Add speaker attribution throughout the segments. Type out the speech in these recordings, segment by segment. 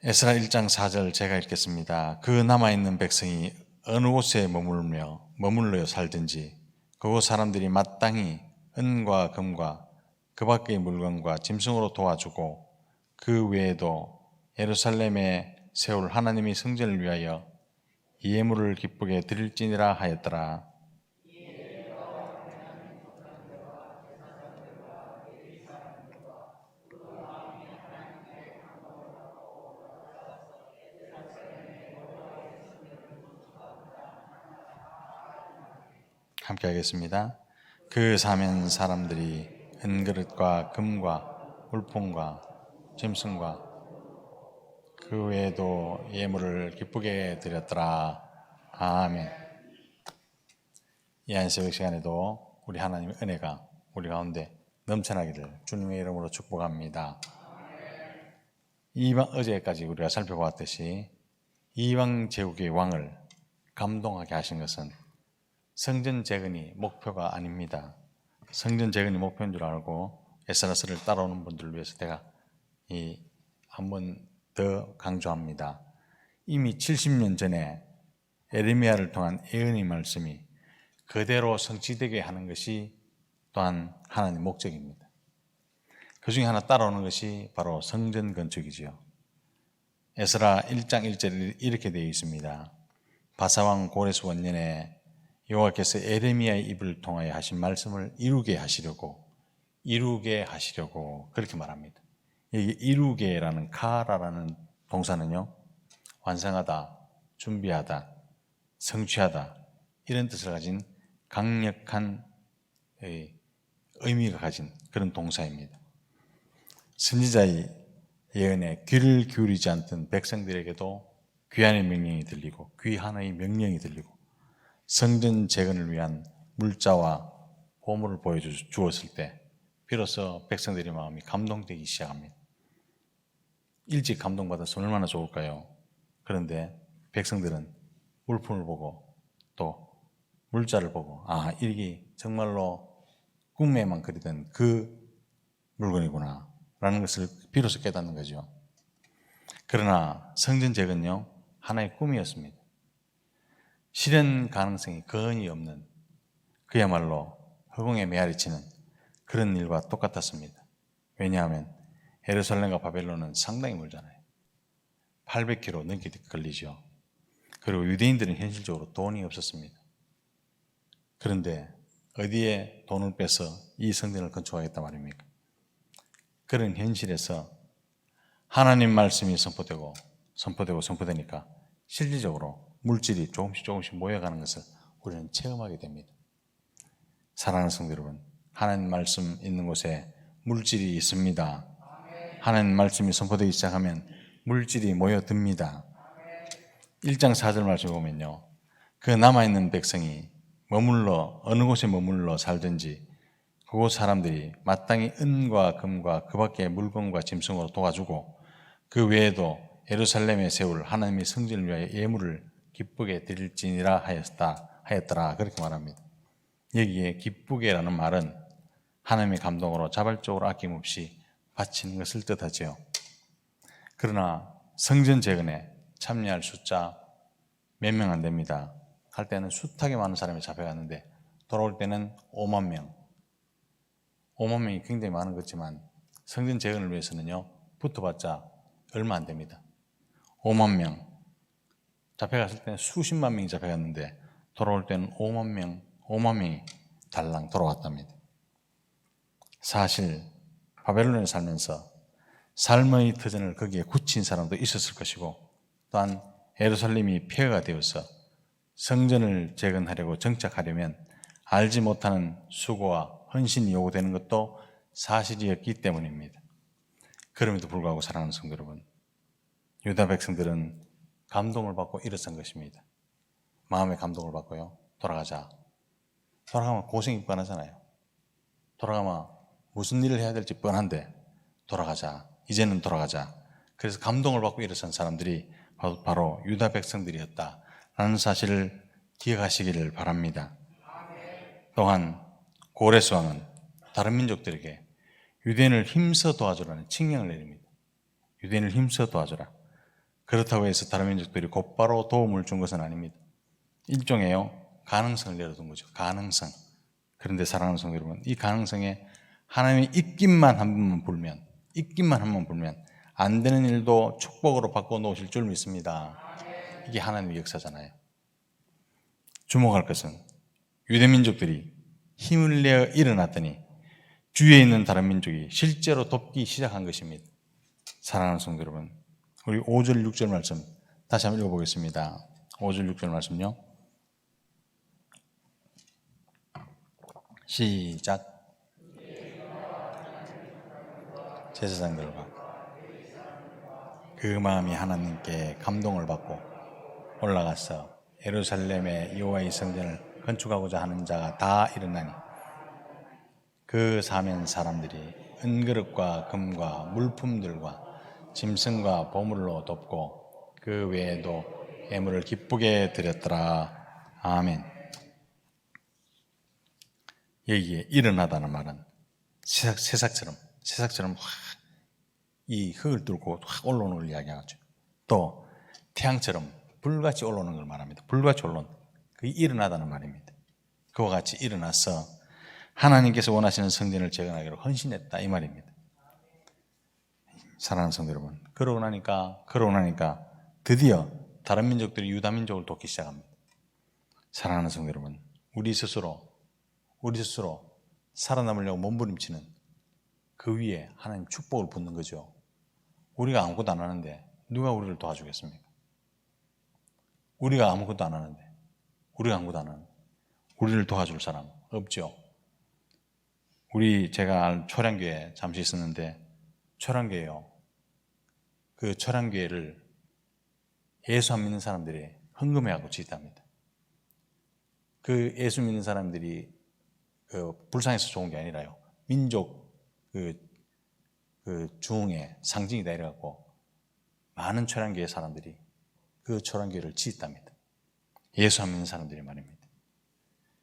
Speaker 1: 에스라 1장 4절 제가 읽겠습니다. 그 남아있는 백성이 어느 곳에 머물러 살든지 그곳 사람들이 마땅히 은과 금과 그 밖의 물건과 짐승으로 도와주고 그 외에도 예루살렘에 세울 하나님의 성전을 위하여 예물을 기쁘게 드릴지니라 하였더라. 함께 하겠습니다. 그 사면 사람들이 은그릇과 금과 물품과 짐승과 그 외에도 예물을 기쁘게 드렸더라. 아멘. 이 안식일 시간에도 우리 하나님의 은혜가 우리 가운데 넘쳐나기를 주님의 이름으로 축복합니다. 어제까지 우리가 살펴보았듯이 이방 제국의 왕을 감동하게 하신 것은 성전 재건이 목표가 아닙니다. 성전 재건이 목표인 줄 알고 에스라서를 따라오는 분들을 위해서 제가 한 번 더 강조합니다. 이미 70년 전에 에레미야를 통한 예언의 말씀이 그대로 성취되게 하는 것이 또한 하나님의 목적입니다. 그 중에 하나 따라오는 것이 바로 성전 건축이지요. 에스라 1장 1절에 이렇게 되어 있습니다. 바사왕 고레스 원년에 여호와께서 에레미야의 입을 통하여 하신 말씀을 이루게 하시려고 그렇게 말합니다. 여기 이루게라는 카라라는 동사는요, 완성하다, 준비하다, 성취하다 이런 뜻을 가진 강력한 의미가 가진 그런 동사입니다. 선지자의 예언에 귀를 기울이지 않던 백성들에게도 귀한의 명령이 들리고 귀한의 명령이 들리고 성전 재건을 위한 물자와 보물을 보여주었을 때 비로소 백성들의 마음이 감동되기 시작합니다. 일찍 감동받아서 얼마나 좋을까요? 그런데 백성들은 물품을 보고 또 물자를 보고 이게 정말로 꿈에만 그리던 그 물건이구나 라는 것을 비로소 깨닫는 거죠. 그러나 성전 재건요, 하나의 꿈이었습니다. 실현 가능성이 거의 없는 그야말로 허공에 메아리치는 그런 일과 똑같았습니다. 왜냐하면 예루살렘과 바벨론은 상당히 멀잖아요. 800km 넘게 걸리죠. 그리고 유대인들은 현실적으로 돈이 없었습니다. 그런데 어디에 돈을 빼서 이 성전을 건축하겠다 말입니까? 그런 현실에서 하나님 말씀이 선포되니까 실질적으로 물질이 조금씩 모여가는 것을 우리는 체험하게 됩니다. 사랑하는 성도 여러분, 하나님 말씀 있는 곳에 물질이 있습니다. 하나님 말씀이 선포되기 시작하면 물질이 모여듭니다. 1장 4절 말씀을 보면요, 그 남아있는 백성이 어느 곳에 머물러 살든지 그곳 사람들이 마땅히 은과 금과 그 밖의 물건과 짐승으로 도와주고 그 외에도 예루살렘에 세울 하나님의 성전을 위하여 예물을 기쁘게 드릴지니라 하였더라 그렇게 말합니다. 여기에 기쁘게라는 말은 하나님의 감동으로 자발적으로 아낌없이 바치는 것을 뜻하죠. 그러나 성전 재건에 참여할 숫자 몇 명 안 됩니다. 갈 때는 숱하게 많은 사람이 잡혀갔는데 돌아올 때는 5만 명. 5만 명이 굉장히 많은 거지만 성전 재건을 위해서는요, 붙어봤자 얼마 안 됩니다. 5만 명. 잡혀갔을 때는 수십만 명이 잡혀갔는데 돌아올 때는 5만 명이 달랑 돌아왔답니다. 사실 바벨론에 살면서 삶의 터전을 거기에 굳힌 사람도 있었을 것이고 또한 예루살렘이 폐허가 되어서 성전을 재건하려고 정착하려면 알지 못하는 수고와 헌신이 요구되는 것도 사실이었기 때문입니다. 그럼에도 불구하고 사랑하는 성도 여러분, 유다 백성들은 감동을 받고 일어선 것입니다. 마음의 감동을 받고요, 돌아가면 고생이 뻔하잖아요. 돌아가면 무슨 일을 해야 될지 뻔한데 이제는 돌아가자. 그래서 감동을 받고 일어선 사람들이 바로 유다 백성들이었다라는 사실을 기억하시기를 바랍니다. 또한 고레스 왕은 다른 민족들에게 유대인을 힘써 도와주라는 칙령을 내립니다. 유대인을 힘써 도와주라. 그렇다고 해서 다른 민족들이 곧바로 도움을 준 것은 아닙니다. 일종의 가능성을 내려둔 거죠. 가능성. 그런데 사랑하는 성도 여러분, 이 가능성에 하나님의 입김만 한 번만 불면 안 되는 일도 축복으로 바꿔 놓으실 줄 믿습니다. 이게 하나님의 역사잖아요. 주목할 것은 유대민족들이 힘을 내어 일어났더니 주위에 있는 다른 민족이 실제로 돕기 시작한 것입니다. 사랑하는 성도 여러분, 우리 5절 6절 말씀 다시 한번 읽어보겠습니다. 5절 6절 말씀요. 시작. 제사장들과 그 마음이 하나님께 감동을 받고 올라가서 예루살렘의 여호와의 성전을 건축하고자 하는 자가 다 일어나니 그 사면 사람들이 은그릇과 금과 물품들과 짐승과 보물로 돕고 그 외에도 예물을 기쁘게 드렸더라. 아멘. 여기에 일어나다는 말은 새싹처럼 확 이 흙을 뚫고 확 올라오는 걸 이야기하죠. 또 태양처럼 불같이 올라오는 걸 말합니다. 불같이 올라오는 그게 일어나다는 말입니다. 그와 같이 일어나서 하나님께서 원하시는 성전을 재건하기로 헌신했다 이 말입니다. 사랑하는 성도 여러분, 그러고 나니까 드디어 다른 민족들이 유다 민족을 돕기 시작합니다. 사랑하는 성도 여러분, 우리 스스로 살아남으려고 몸부림치는 그 위에 하나님 축복을 붓는 거죠. 우리가 아무것도 안 하는데 누가 우리를 도와주겠습니까? 우리가 아무것도 안 하는데 우리를 도와줄 사람 없죠. 제가 초량교회 잠시 있었는데 초량교회요. 그 초량교회를 예수 안 믿는 사람들이 헌금해하고 짓답니다. 그 예수 믿는 사람들이 불쌍해서 좋은 게 아니라요. 민족 중흥의 상징이다 이래갖고 많은 초량교회 사람들이 그 초량교회를 짓답니다. 예수 안 믿는 사람들이 말입니다.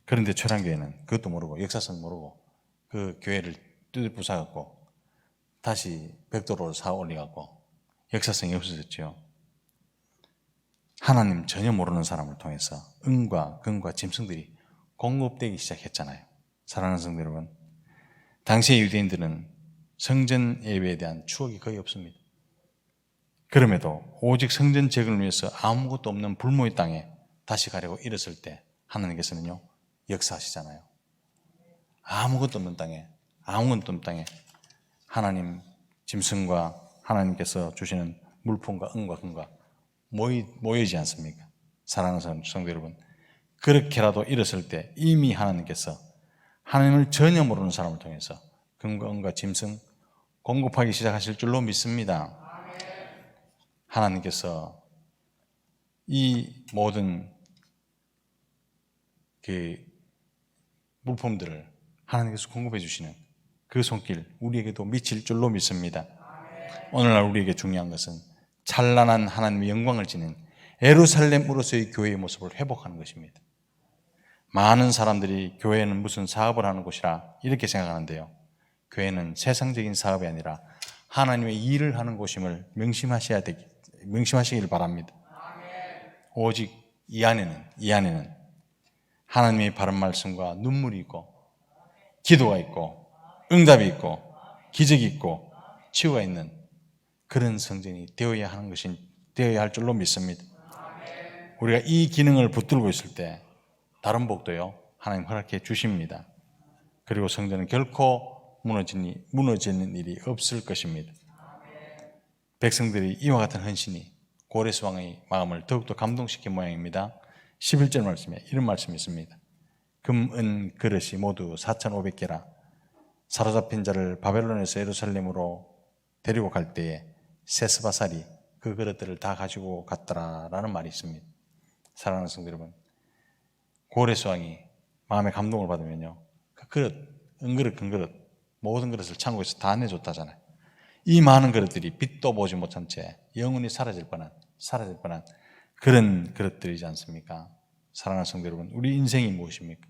Speaker 1: 그런데 초량교회는 그것도 모르고 역사성 모르고 그 교회를 뚜들 부숴갖고 다시 벽돌로 사 올려갖고 역사성이 없어졌죠. 하나님 전혀 모르는 사람을 통해서 은과 금과 짐승들이 공급되기 시작했잖아요. 사랑하는 성도 여러분, 당시의 유대인들은 성전 예배에 대한 추억이 거의 없습니다. 그럼에도 오직 성전 재건을 위해서 아무것도 없는 불모의 땅에 다시 가려고 일었을 때 하나님께서는요 역사하시잖아요. 아무것도 없는 땅에 하나님 짐승과 하나님께서 주시는 물품과 은과 금과 모이지 않습니까? 사랑하는 성도 여러분, 그렇게라도 일었을 때 이미 하나님께서 하나님을 전혀 모르는 사람을 통해서 금과 은과 짐승 공급하기 시작하실 줄로 믿습니다. 하나님께서 이 모든 그 물품들을 하나님께서 공급해 주시는 그 손길 우리에게도 미칠 줄로 믿습니다. 오늘날 우리에게 중요한 것은 찬란한 하나님의 영광을 지닌 예루살렘으로서의 교회의 모습을 회복하는 것입니다. 많은 사람들이 교회는 무슨 사업을 하는 곳이라 이렇게 생각하는데요. 교회는 세상적인 사업이 아니라 하나님의 일을 하는 곳임을 명심하시길 바랍니다. 오직 이 안에는 하나님의 바른 말씀과 눈물이 있고 기도가 있고 응답이 있고 기적이 있고 치유가 있는 그런 성전이 되어야 할 줄로 믿습니다. 우리가 이 기능을 붙들고 있을 때 다른 복도요 하나님 허락해 주십니다. 그리고 성전은 결코 무너지는 일이 없을 것입니다. 백성들이 이와 같은 헌신이 고레스 왕의 마음을 더욱더 감동시킨 모양입니다. 11절 말씀에 이런 말씀이 있습니다. 금, 은, 그릇이 모두 4,500개라 사로잡힌 자를 바벨론에서 예루살렘으로 데리고 갈 때에 세스바살이 그 그릇들을 다 가지고 갔더라라는 말이 있습니다. 사랑하는 성도 여러분, 고레스 왕이 마음의 감동을 받으면요 그 그릇, 은그릇, 금그릇 모든 그릇을 창고에서 다 내줬다잖아요. 이 많은 그릇들이 빛도 보지 못한 채 영원히 사라질 뻔한 그런 그릇들이지 않습니까? 사랑하는 성도 여러분, 우리 인생이 무엇입니까?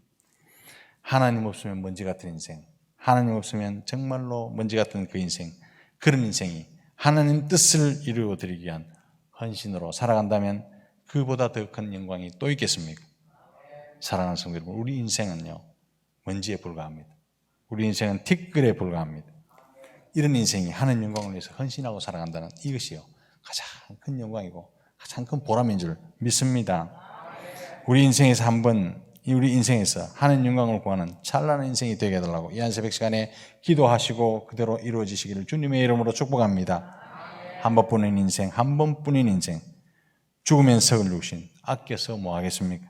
Speaker 1: 하나님 없으면 먼지 같은 인생, 하나님 없으면 정말로 먼지 같은 그 인생, 그런 인생이 하나님 뜻을 이루어드리기 위한 헌신으로 살아간다면 그보다 더 큰 영광이 또 있겠습니까? 사랑하는 성도 여러분, 우리 인생은요, 먼지에 불과합니다. 우리 인생은 티끌에 불과합니다. 이런 인생이 하나님 영광을 위해서 헌신하고 살아간다는 이것이요, 가장 큰 영광이고 가장 큰 보람인 줄 믿습니다. 우리 인생에서 우리 인생에서 하나님 영광을 구하는 찬란한 인생이 되게 해달라고 이 한 새벽 시간에 기도하시고 그대로 이루어지시기를 주님의 이름으로 축복합니다. 한 번뿐인 인생, 한 번뿐인 인생, 죽으면 석을 주신 아껴서 뭐 하겠습니까?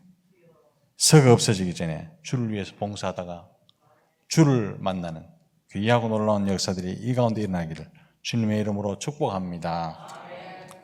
Speaker 1: 석 없어지기 전에 주를 위해서 봉사하다가 주를 만나는 귀하고 놀라운 역사들이 이 가운데 일어나기를 주님의 이름으로 축복합니다.